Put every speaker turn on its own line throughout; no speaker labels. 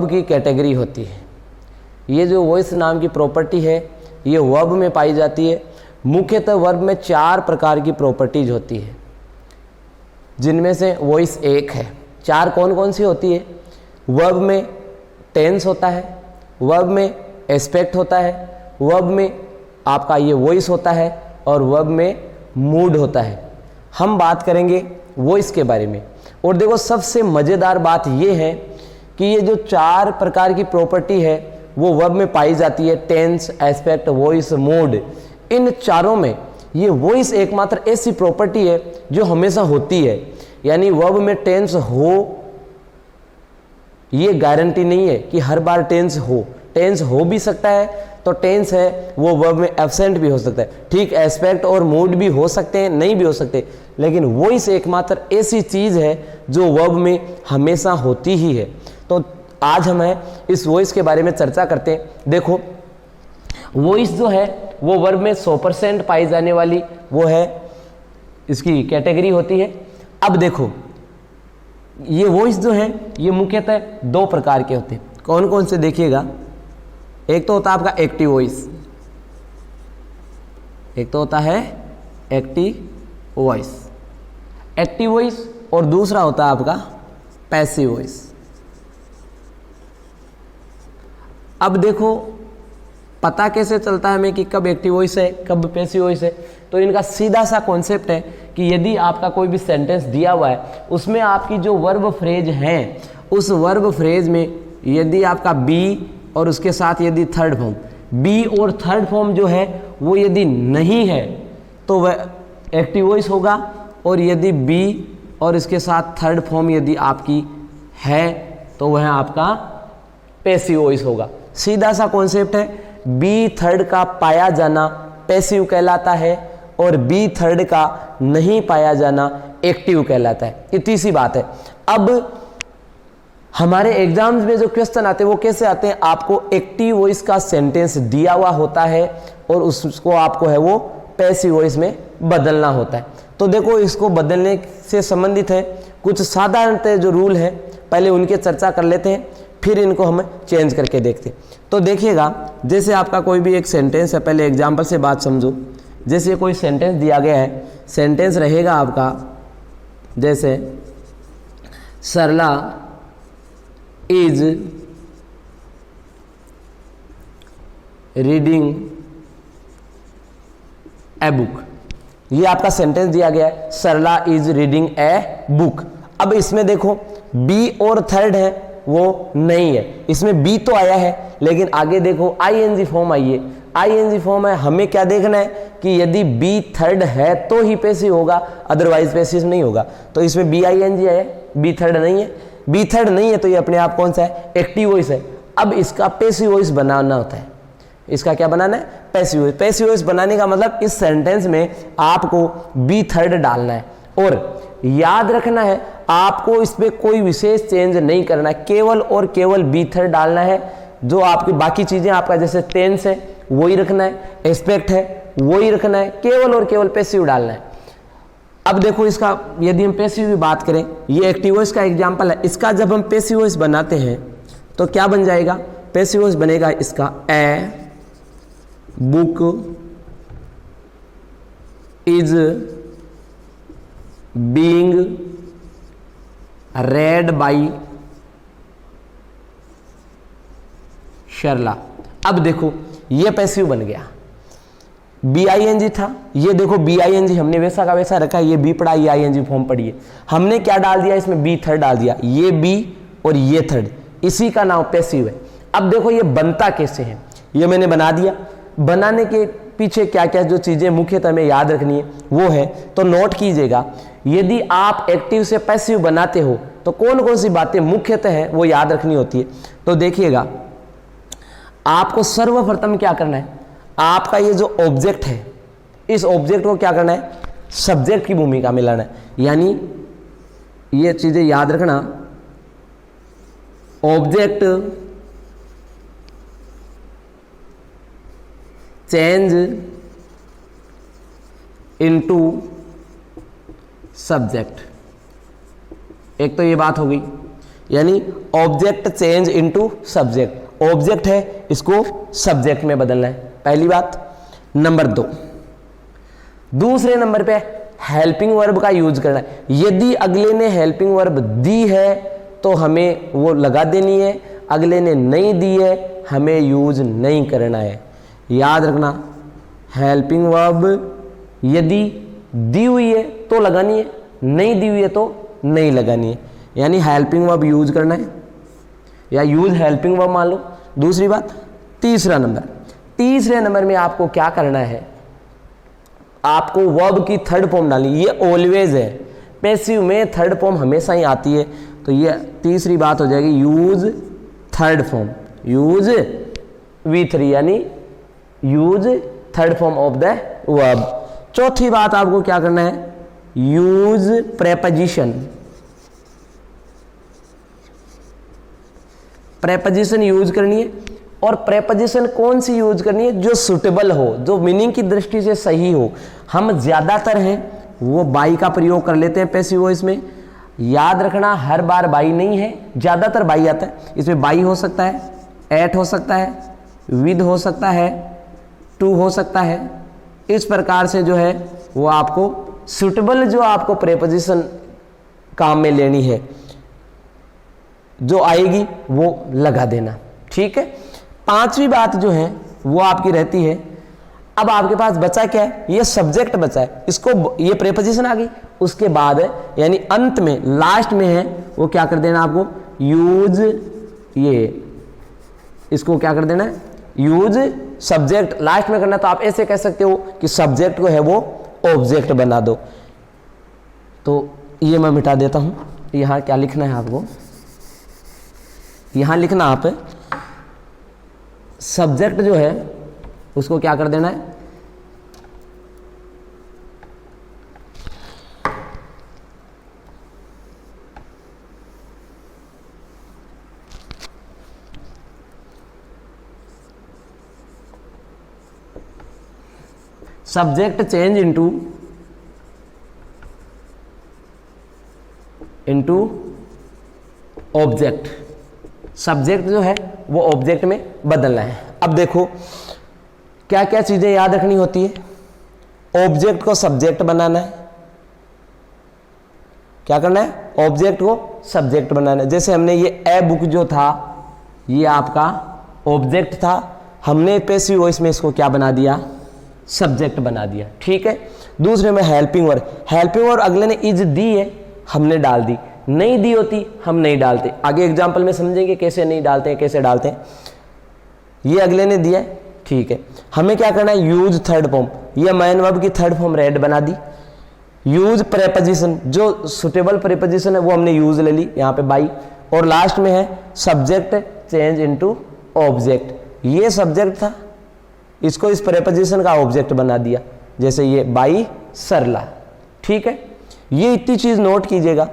की कैटेगरी होती है। ये जो वॉइस नाम की प्रॉपर्टी है ये वर्ब में पाई जाती है। मुख्यतः वर्ब में 4 प्रकार की प्रॉपर्टीज होती है, जिनमें से वॉइस एक है। 4 कौन कौन सी होती है? वर्ब में टेंस होता है, वर्ब में एस्पेक्ट होता है, वर्ब में आपका ये वॉइस होता है और वर्ब में मूड होता है। हम बात करेंगे वॉइस के बारे में। और देखो सबसे मज़ेदार बात ये है कि ये जो 4 प्रकार की प्रॉपर्टी है वो वर्ब में पाई जाती है, टेंस, एस्पेक्ट, वॉइस, मूड। इन चारों में ये वॉइस एकमात्र ऐसी प्रॉपर्टी है जो हमेशा होती है। यानी वर्ब में टेंस हो ये गारंटी नहीं है कि हर बार टेंस हो भी सकता है, तो टेंस है वो वर्ब में एब्सेंट भी हो सकता है। ठीक, एस्पेक्ट और मूड भी हो सकते हैं, नहीं भी हो सकते, लेकिन वॉइस एकमात्र ऐसी चीज है जो वर्ब में हमेशा होती ही है। तो आज हम इस वॉइस के बारे में चर्चा करते हैं। देखो वॉइस जो है वो वर्ब में 100% पाई जाने वाली वो है, इसकी कैटेगरी होती है। अब देखो ये वॉइस जो है ये मुख्यतः 2 प्रकार के होते हैं। कौन कौन से देखिएगा। एक तो होता है आपका एक्टिव वॉइस, एक तो होता है एक्टिव वॉइस और दूसरा होता है आपका पैसिव वॉइस। अब देखो पता कैसे चलता है हमें कि कब एक्टिव वॉइस है कब पैसिव वॉइस है? तो इनका सीधा सा कॉन्सेप्ट है कि यदि आपका कोई भी सेंटेंस दिया हुआ है उसमें आपकी जो वर्ब फ्रेज हैं उस वर्ब फ्रेज में यदि आपका बी और उसके साथ यदि थर्ड फॉर्म, बी और थर्ड फॉर्म जो है वो यदि नहीं है तो वह एक्टिव वॉइस होगा, और यदि बी और इसके साथ थर्ड फॉर्म यदि आपकी है तो वह आपका पैसिव वॉइस होगा। सीधा सा कॉन्सेप्ट है, बी थर्ड का पाया जाना पैसिव कहलाता है और बी थर्ड का नहीं पाया जाना एक्टिव कहलाता है। इतनी सी बात है। अब हमारे एग्जाम्स में जो क्वेश्चन आते हैं वो कैसे आते हैं? आपको एक्टिव वॉइस का सेंटेंस दिया हुआ होता है और उसको आपको है वो पैसिव वॉइस में बदलना होता है। तो देखो इसको बदलने से संबंधित है कुछ साधारणतः जो रूल है, पहले उनके चर्चा कर लेते हैं, फिर इनको हम चेंज करके देखते हैं। तो देखिएगा जैसे आपका कोई भी एक सेंटेंस है, पहले एग्जाम्पल से बात समझो। जैसे कोई सेंटेंस दिया गया है, सेंटेंस रहेगा आपका जैसे सरला इज रीडिंग ए बुक। ये आपका सेंटेंस दिया गया है, सरला इज रीडिंग ए बुक। अब इसमें देखो बी और थर्ड है वो नहीं है, इसमें बी तो आया है लेकिन आगे देखो आईएनजी फॉर्म आई है। आईएनजी फॉर्म है, हमें क्या देखना है कि यदि बी थर्ड है तो ही पैसिव होगा, अदरवाइज पैसिव नहीं होगा। तो इसमें बी आईएनजी है, बी थर्ड नहीं है। बी थर्ड नहीं है तो ये अपने आप कौन सा है? एक्टिव वॉइस है। अब इसका पैसिव वॉइस बनाना होता है। इसका क्या बनाना है? Passive voice. पैसिव वॉइस बनाने का मतलब इस सेंटेंस में आपको बी थर्ड डालना है और याद रखना है आपको इसमें कोई विशेष चेंज नहीं करना है, केवल और केवल बी थर्ड डालना है। जो आपकी बाकी चीजें आपका जैसे टेंस है वही रखना है, एस्पेक्ट है वही रखना है, केवल और केवल पैसिव डालना है। अब देखो इसका यदि हम पैसिव की बात करें, ये एक्टिव वॉइस का एग्जांपल है। इसका जब हम पैसिव वॉइस बनाते हैं तो क्या बन जाएगा? पैसिव वॉइस बनेगा इसका a book is being read by Sharla. अब देखो ये पैसिव बन गया, बी आई एन जी था, ये देखो बी आई एन जी हमने वैसा का वैसा रखा, ये बी पढ़ा, ये आई एन जी फॉर्म पढ़िए। हमने क्या डाल दिया इसमें? बी थर्ड डाल दिया, ये बी और ये थर्ड, इसी का नाम पैसिव है। अब देखो ये बनता कैसे है, ये मैंने बना दिया। बनाने के पीछे क्या क्या जो चीजें मुख्यतः हमें याद रखनी है वो है, तो नोट कीजिएगा। यदि आप एक्टिव से पैसिव बनाते हो तो कौन कौन सी बातें मुख्यतः है वो याद रखनी होती है। तो देखिएगा आपको सर्वप्रथम क्या करना है, आपका ये जो ऑब्जेक्ट है इस ऑब्जेक्ट को क्या करना है? सब्जेक्ट की भूमिका में लाना है। यानी ये चीजें याद रखना, ऑब्जेक्ट चेंज इनटू सब्जेक्ट। एक तो ये बात हो गई। यानी object change into subject, object है इसको सब्जेक्ट में बदलना है, पहली बात। नंबर 2, दूसरे नंबर पे हेल्पिंग वर्ब का यूज करना है। यदि अगले ने हेल्पिंग वर्ब दी है तो हमें वो लगा देनी है, अगले ने नहीं दी है हमें यूज नहीं करना है। याद रखना, हेल्पिंग वर्ब यदि दी हुई है तो लगानी है, नहीं दी हुई है तो नहीं लगानी है, यानी हेल्पिंग वर्ब यूज करना है या यूज हेल्पिंग वर्ब मान लो। दूसरी बात, तीसरे नंबर में आपको क्या करना है, आपको वर्ब की थर्ड फॉर्म डालनी। ये ऑलवेज है, पैसिव में थर्ड फॉर्म हमेशा ही आती है, तो ये तीसरी बात हो जाएगी use third form, use V3 यानी use third form of the verb. चौथी बात आपको क्या करना है, यूज प्रेपोजिशन। प्रेपोजिशन यूज करनी है, और प्रेपोजिशन कौन सी यूज करनी है, जो सुटेबल हो, जो मीनिंग की दृष्टि से सही हो। हम ज्यादातर हैं वो बाई का प्रयोग कर लेते हैं पैसिव वॉइस में। याद रखना, हर बार बाई नहीं है, ज्यादातर बाई आता है। इसमें बाई हो सकता है, एट हो सकता है, विद हो सकता है, टू हो सकता है। इस प्रकार से जो है वो आपको सुटेबल जो आपको प्रेपोजिशन काम में लेनी है, जो आएगी वो लगा देना, ठीक है। पांचवी बात जो है वो आपकी रहती है, अब आपके पास बचा क्या है, ये सब्जेक्ट बचा है, इसको ये प्रेपोजिशन आ गई, उसके बाद है यानी अंत में लास्ट में है वो क्या कर देना आपको, यूज, ये इसको क्या कर देना है, यूज सब्जेक्ट लास्ट में करना। तो आप ऐसे कह सकते हो कि सब्जेक्ट को है वो ऑब्जेक्ट बना दो। तो ये मैं मिटा देता हूं, यहां क्या लिखना है आपको, यहां लिखना आप सब्जेक्ट जो है उसको क्या कर देना है, subject change into object. Subject जो है वो ऑब्जेक्ट में बदलना है। अब देखो क्या क्या चीजें याद रखनी होती है, ऑब्जेक्ट को सब्जेक्ट बनाना है, क्या करना है, ऑब्जेक्ट को सब्जेक्ट बनाना है। जैसे हमने ये ए बुक जो था ये आपका ऑब्जेक्ट था, हमने पैसिव वॉइस में इसको क्या बना दिया, सब्जेक्ट बना दिया, ठीक है। दूसरे में हेल्पिंग वर्ब अगले ने इज दी है हमने डाल दी, नहीं दी होती हम नहीं डालते। आगे एग्जांपल में समझेंगे कैसे नहीं डालते हैं, कैसे डालते हैं। ये अगले ने दिया है, ठीक है। हमें क्या करना है, यूज थर्ड फॉर्म, ये मैन वर्ब की थर्ड फॉर्म रेड बना दी। यूज प्रेपोजिशन, जो सुटेबल प्रेपोजिशन है वो हमने यूज ले ली यहाँ पे बाई, और लास्ट में है सब्जेक्ट चेंज इनटू ऑब्जेक्ट। ये सब्जेक्ट था, इसको इस प्रेपोजिशन का ऑब्जेक्ट बना दिया, जैसे ये बाई सरला, ठीक है। ये इतनी चीज नोट कीजिएगा,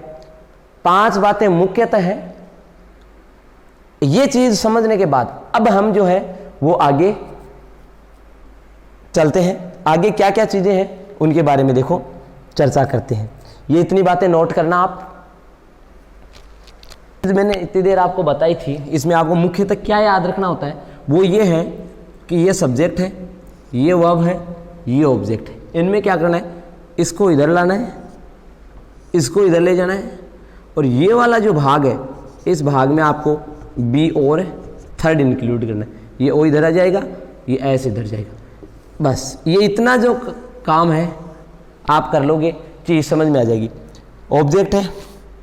5 बातें मुख्यतः हैं। ये चीज समझने के बाद अब हम जो है वो आगे चलते हैं, आगे क्या क्या चीजें हैं उनके बारे में देखो चर्चा करते हैं। ये इतनी बातें नोट करना आप, मैंने इतनी देर आपको बताई थी, इसमें आपको मुख्यतः क्या याद रखना होता है, वो ये है कि ये सब्जेक्ट है, ये वर्ब है, ये ऑब्जेक्ट है। इनमें क्या करना है, इसको इधर लाना है, इसको इधर ले जाना है, और ये वाला जो भाग है इस भाग में आपको बी और थर्ड इंक्लूड करना है। ये ओ इधर आ जाएगा, ये ऐसे इधर जाएगा, बस ये इतना जो काम है आप कर लोगे, चीज़ समझ में आ जाएगी। ऑब्जेक्ट है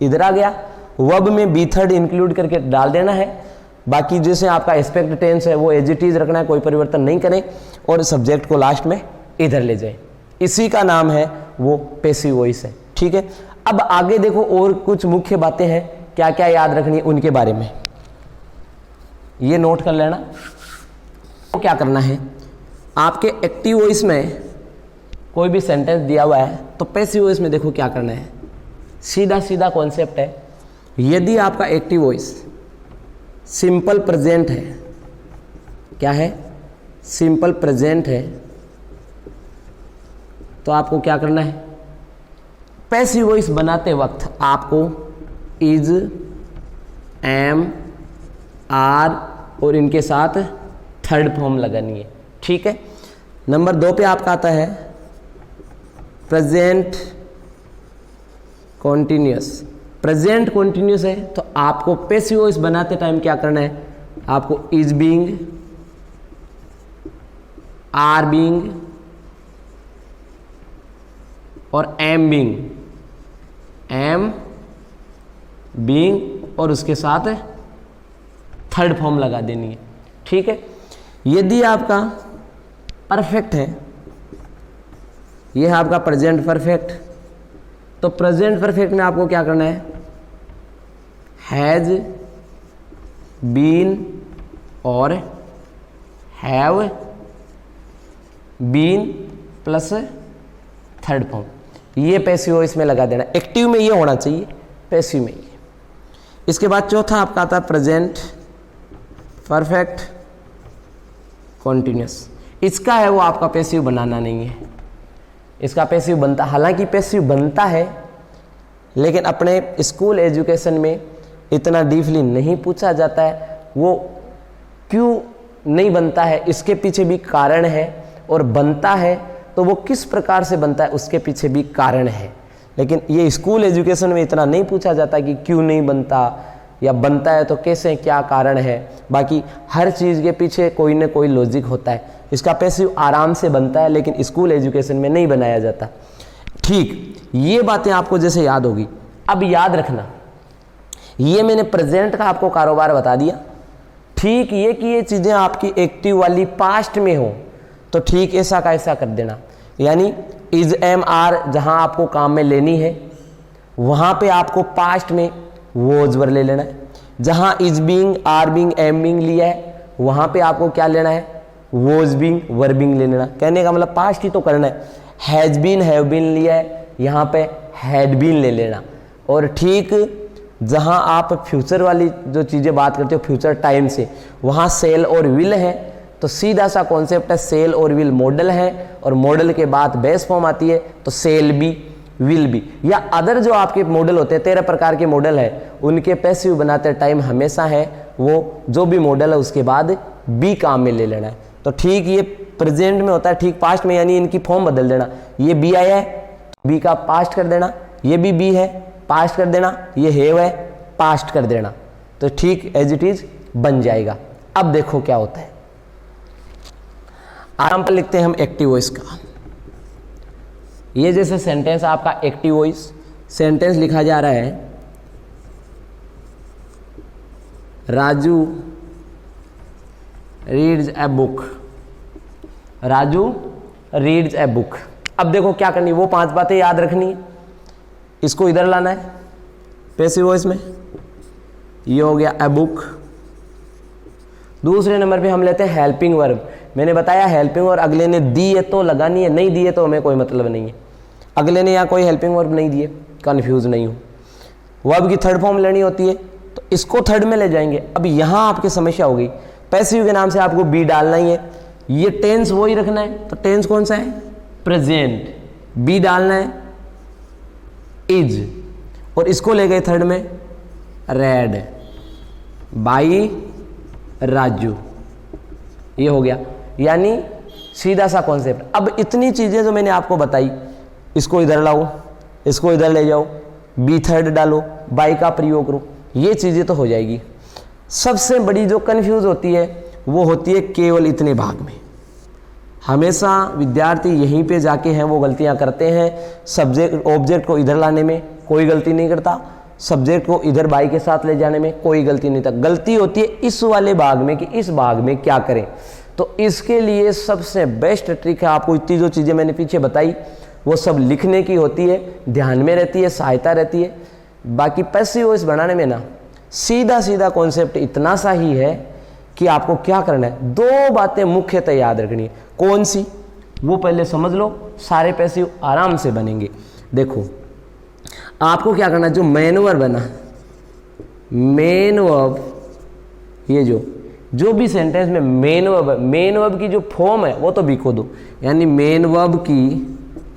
इधर आ गया, वर्ब में बी थर्ड इंक्लूड करके डाल देना है। बाकी जैसे आपका एस्पेक्ट टेंस है वो एज इट इज रखना है, कोई परिवर्तन नहीं करें, और सब्जेक्ट को लास्ट में इधर ले जाए। इसी का नाम है वो पैसिव वॉइस है, ठीक है। अब आगे देखो और कुछ मुख्य बातें हैं, क्या क्या याद रखनी है उनके बारे में ये नोट कर लेना। तो क्या करना है, आपके एक्टिव वॉइस में कोई भी सेंटेंस दिया हुआ है तो पैसिव वॉइस में देखो क्या करना है, सीधा सीधा कॉन्सेप्ट है। यदि आपका एक्टिव वॉइस सिंपल प्रेजेंट है, क्या है, सिंपल प्रेजेंट है, तो आपको क्या करना है, पैसिव वॉइस बनाते वक्त आपको इज, एम आर और इनके साथ थर्ड फॉर्म लगानी है, ठीक है। नंबर 2 पे आपका आता है प्रेजेंट कॉन्टिन्यूस। प्रेजेंट कॉन्टिन्यूस है तो आपको पैसिव वॉइस बनाते टाइम क्या करना है, आपको इज बीइंग, आर बीइंग और एम बीइंग और उसके साथ थर्ड फॉर्म लगा देनी है, ठीक है। यदि आपका परफेक्ट है, यह है आपका प्रेजेंट परफेक्ट, तो प्रेजेंट परफेक्ट में आपको क्या करना है, हैज बीन और have been plus third form, ये पैसिव वॉइस में लगा देना। एक्टिव में ये होना चाहिए, पैसिव में ये। इसके बाद चौथा आपका आता है प्रेजेंट परफेक्ट कॉन्टिन्यूस। इसका है वो आपका पैसिव बनाना नहीं है, इसका पैसिव बनता, हालांकि पैसिव बनता है लेकिन अपने स्कूल एजुकेशन में इतना डीपली नहीं पूछा जाता है। वो क्यों नहीं बनता है, इसके पीछे भी कारण है, और बनता है तो वो किस प्रकार से बनता है उसके पीछे भी कारण है। लेकिन ये स्कूल एजुकेशन में इतना नहीं पूछा जाता कि क्यों नहीं बनता, या बनता है तो कैसे, क्या कारण है। बाकी हर चीज़ के पीछे कोई ना कोई लॉजिक होता है। इसका पैसिव आराम से बनता है लेकिन स्कूल एजुकेशन में नहीं बनाया जाता, ठीक। ये बातें आपको जैसे याद होगी। अब याद रखना, ये मैंने प्रेजेंट का आपको कारोबार बता दिया, ठीक। ये कि ये चीज़ें आपकी एक्टिव वाली पास्ट में हो तो ठीक ऐसा का ऐसा कर देना। यानी इज एम आर जहाँ आपको काम में लेनी है वहाँ पे आपको पास्ट में वॉज वर ले लेना है। जहाँ is being, are being, am being लिया है वहाँ पे आपको क्या लेना है, वॉज बीइंग, वर बीइंग ले लेना। कहने का मतलब पास्ट ही तो करना है। हैज बीन, हैव बीन लिया है, यहाँ पे हैड बीन ले लेना। और ठीक जहाँ आप फ्यूचर वाली जो चीज़ें बात करते हो फ्यूचर टाइम से, वहाँ सेल और विल है, तो सीधा सा कॉन्सेप्ट है सेल और विल मॉडल है, और मॉडल के बाद बेस फॉर्म आती है तो सेल बी, विल बी, या अदर जो आपके मॉडल होते हैं 13 प्रकार के मॉडल है, उनके पैसिव बनाते टाइम हमेशा है वो जो भी मॉडल है उसके बाद बी काम में ले लेना है। तो ठीक ये प्रेजेंट में होता है, ठीक पास्ट में, यानी इनकी फॉर्म बदल देना। ये बी आया है, बी का पास्ट कर देना, ये भी बी है, पास्ट कर देना, ये हैव है, पास्ट कर देना, तो ठीक एज इट इज बन जाएगा। अब देखो क्या होता है, आराम पर लिखते हैं हम एक्टिव वॉइस का। ये जैसे सेंटेंस आपका एक्टिव वॉइस सेंटेंस लिखा जा रहा है, Raju reads a book, Raju reads a book. अब देखो क्या करनी, वो 5 बातें याद रखनी है, इसको इधर लाना है पैसिव वॉइस में, ये हो गया ए बुक। दूसरे नंबर पे हम लेते हैं हेल्पिंग वर्ब। मैंने बताया हेल्पिंग और अगले ने दी है तो लगानी है, नहीं दी है तो हमें कोई मतलब नहीं है। अगले ने यहाँ कोई हेल्पिंग वर्ब नहीं दिए, कंफ्यूज नहीं हो। वर्ब की थर्ड फॉर्म लेनी होती है तो इसको थर्ड में ले जाएंगे। अब यहाँ आपकी समस्या हो गई, पैसिव के नाम से आपको बी डालना ही है, ये टेंस वही रखना है, तो टेंस कौन सा है, प्रेजेंट, बी डालना है इज, और इसको ले गए थर्ड में रेड बाई राजू, ये हो गया। यानी सीधा सा कॉन्सेप्ट। अब इतनी चीजें जो मैंने आपको बताई, इसको इधर लाओ, इसको इधर ले जाओ, बी थर्ड डालो, बाई का प्रयोग करो, ये चीजें तो हो जाएगी। सबसे बड़ी जो कंफ्यूज होती है वो होती है केवल इतने भाग में। हमेशा विद्यार्थी यहीं पे जाके हैं वो गलतियां करते हैं। सब्जेक्ट ऑब्जेक्ट को इधर लाने में कोई गलती नहीं करता, सब्जेक्ट को इधर बाई के साथ ले जाने में कोई गलती नहीं था। गलती होती है इस वाले भाग में कि इस भाग में क्या करें। तो इसके लिए सबसे बेस्ट ट्रिक है, आपको इतनी जो चीज़ें मैंने पीछे बताई वो सब लिखने की होती है, ध्यान में रहती है, सहायता रहती है। बाकी पैसिव वॉइस बनाने में ना सीधा सीधा कॉन्सेप्ट इतना सा ही है कि आपको क्या करना है, 2 बातें मुख्यतः याद रखनी है। कौन सी, वो पहले समझ लो, सारे पैसिव आराम से बनेंगे। देखो आपको क्या करना है, जो मेन वर्ब है ना, मेन वर्ब, ये जो भी सेंटेंस में मेन वर्ब है, मेन वर्ब की जो फॉर्म है वो तो बी को दो। यानी मेन वर्ब की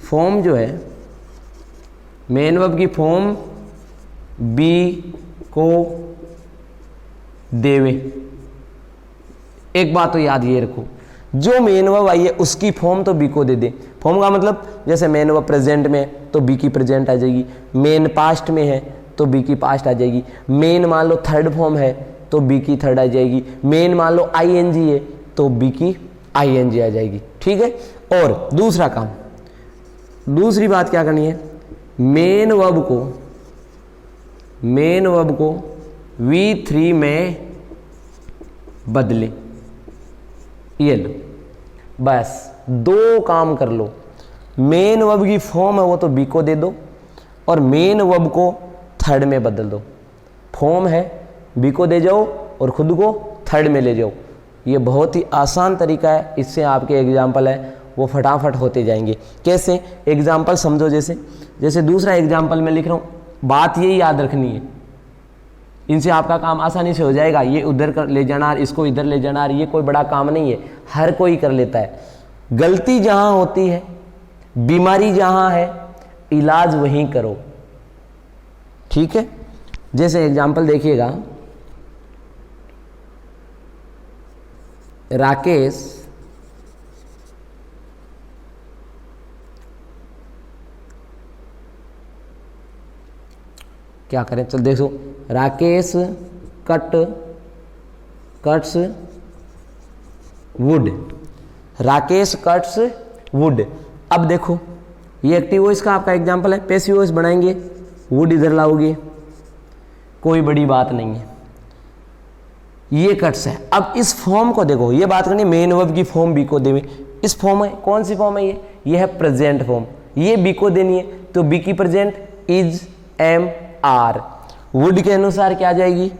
फॉर्म जो है, मेन वर्ब की फॉर्म बी को देवे। एक बात तो याद ये रखो, जो मेन वर्ब आई है उसकी फॉर्म तो बी को दे दे। फॉर्म का मतलब जैसे मेन वर्ब प्रेजेंट में है तो बी की प्रेजेंट आ जाएगी, मेन पास्ट में है तो बी की पास्ट आ जाएगी, मेन मान लो थर्ड फॉर्म है तो बी की थर्ड आ जाएगी, मेन मान लो आईएनजी है तो बी की आईएनजी आ जाएगी। ठीक है। और दूसरा काम, दूसरी बात क्या करनी है, मेन वर्ब को V3 में बदले। ये लो, बस दो काम कर लो। मेन वर्ब की फॉर्म है वो तो बी को दे दो और मेन वर्ब को थर्ड में बदल दो। फॉर्म है बी को दे जाओ और खुद को थर्ड में ले जाओ। ये बहुत ही आसान तरीका है, इससे आपके एग्जाम्पल है वो फटाफट होते जाएंगे। कैसे? एग्जाम्पल समझो। जैसे दूसरा एग्जाम्पल मैं लिख रहा हूँ, बात यही याद रखनी है, इनसे आपका काम आसानी से हो जाएगा। ये उधर कर ले जाना, इसको इधर ले जाना, ये कोई बड़ा काम नहीं है, हर कोई कर लेता है। गलती जहां होती है, बीमारी जहां है, इलाज वहीं करो। ठीक है। जैसे एग्जाम्पल देखिएगा, राकेश क्या करें, चल देखो, Rakesh cuts would. Rakesh cuts would. अब देखो, ये एक्टिव वॉइस का आपका एग्जाम्पल है, पैसिव वॉइस बनाएंगे, वुड इधर लाओगे, कोई बड़ी बात नहीं है, ये कट्स है। अब इस फॉर्म को देखो, ये बात करनी मेन वर्ब की फॉर्म बी को देवे। इस फॉर्म है, कौन सी फॉर्म है ये है प्रेजेंट फॉर्म, ये बी को देनी है, तो बी की present is, am, are. Would के अनुसार क्या आ जाएगी,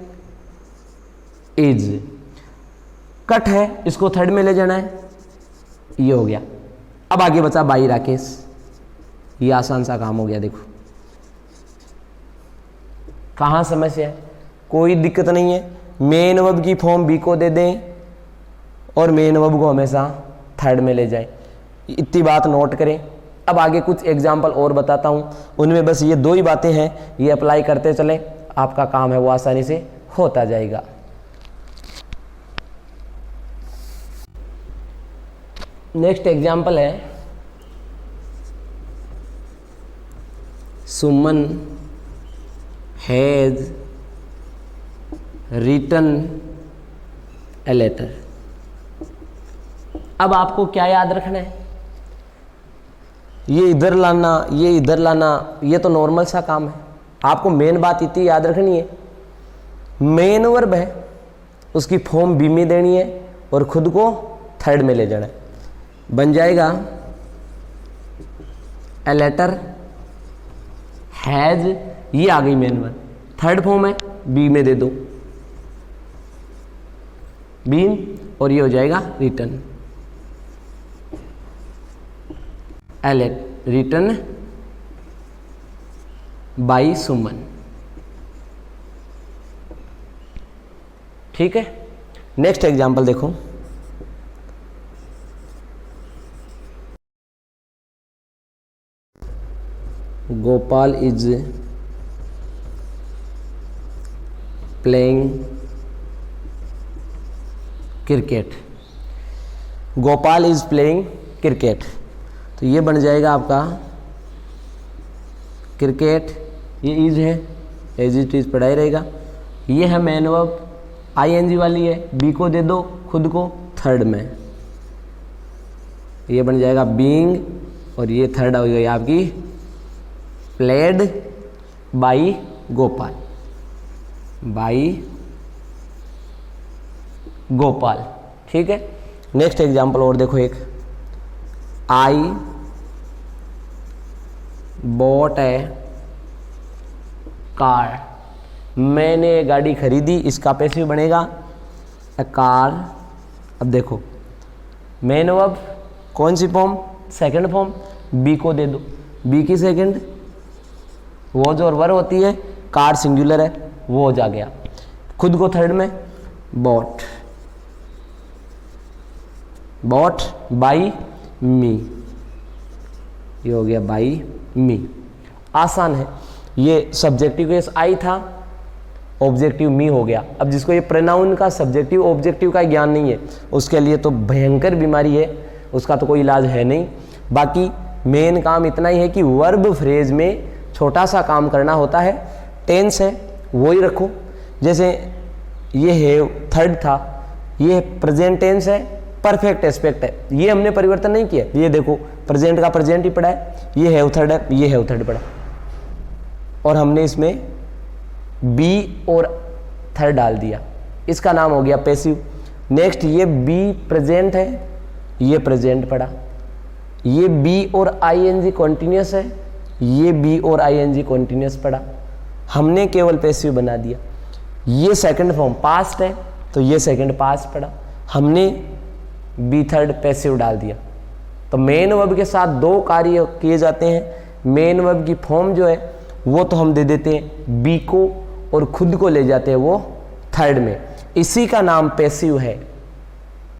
इज। कट है, इसको थर्ड में ले जाना है, ये हो गया। अब आगे बचा बाई राकेश, ये आसान सा काम हो गया। देखो कहां समस्या है, कोई दिक्कत नहीं है। मेन वर्ब की फॉर्म बी को दे दें और मेन वर्ब को हमेशा थर्ड में ले जाएं, इतनी बात नोट करें। अब आगे कुछ एग्जाम्पल और बताता हूं, उनमें बस ये दो ही बातें हैं, ये अप्लाई करते चलें, आपका काम है वो आसानी से होता जाएगा। नेक्स्ट एग्जाम्पल है, सुमन हैज रिटन ए लेटर। अब आपको क्या याद रखना है, ये इधर लाना, ये इधर लाना, ये तो नॉर्मल सा काम है। आपको मेन बात इतनी याद रखनी है, मेन वर्ब है उसकी फॉर्म बी में देनी है और खुद को थर्ड में ले जाना है। बन जाएगा ए लेटर हैज, ये आ गई मेन वर्ब, थर्ड फॉर्म है बी में दे दो बीन, और ये हो जाएगा रिटर्न। रिटर्न बाई सुमन। ठीक है। नेक्स्ट एग्जाम्पल देखो, Gopal is playing cricket. Gopal is playing cricket, तो ये बन जाएगा आपका क्रिकेट, ये इज है, एज इट इज पढ़ाई रहेगा। ये है मेन वर्ब, आईएनजी वाली है, बी को दे दो, खुद को थर्ड में, ये बन जाएगा बीइंग, और ये थर्ड हो गई आपकी played by Gopal, by Gopal. ठीक है। नेक्स्ट एग्जाम्पल और देखो, एक आई बॉट ए कार। मैंने गाड़ी खरीदी, इसका पैसिव बनेगा ए कार। अब देखो मेन वर्ब कौन सी फॉर्म, सेकंड फॉर्म, बी को दे दो, बी की सेकंड वॉज और वर होती है, कार सिंगुलर है, वो हो जा गया, खुद को थर्ड में बॉट, बॉट बाई मी, ये हो गया बाई मी। आसान है, ये सब्जेक्टिव केस आई था, ऑब्जेक्टिव मी हो गया। अब जिसको ये प्रोनाउन का सब्जेक्टिव ऑब्जेक्टिव का ज्ञान नहीं है उसके लिए तो भयंकर बीमारी है, उसका तो कोई इलाज है नहीं। बाकी मेन काम इतना ही है कि वर्ब फ्रेज में छोटा सा काम करना होता है। टेंस है वो ही रखो, जैसे ये है थर्ड था, ये प्रेजेंट टेंस है, परफेक्ट एस्पेक्ट है, ये हमने परिवर्तन नहीं किया। ये देखो प्रेजेंट का प्रेजेंट ही पड़ा है, ये हैव थर्ड है, ये हैव थर्ड पड़ा और हमने इसमें बी और थर्ड डाल दिया, इसका नाम हो गया पैसिव। नेक्स्ट ये बी प्रेजेंट है, ये प्रेजेंट पड़ा, ये बी और आईएनजी कॉन्टिन्यूस है, ये बी और आईएनजी कॉन्टिन्यूस पड़ा, हमने केवल पैसिव बना दिया। ये सेकंड फॉर्म पास्ट है तो ये सेकंड पास्ट पड़ा, हमने बी थर्ड पैसिव डाल दिया। तो मेन वर्ब के साथ दो कार्य किए जाते हैं। मेन वर्ब की फॉर्म जो है वो तो हम दे देते हैं बी को और खुद को ले जाते हैं वो थर्ड में, इसी का नाम पैसिव है।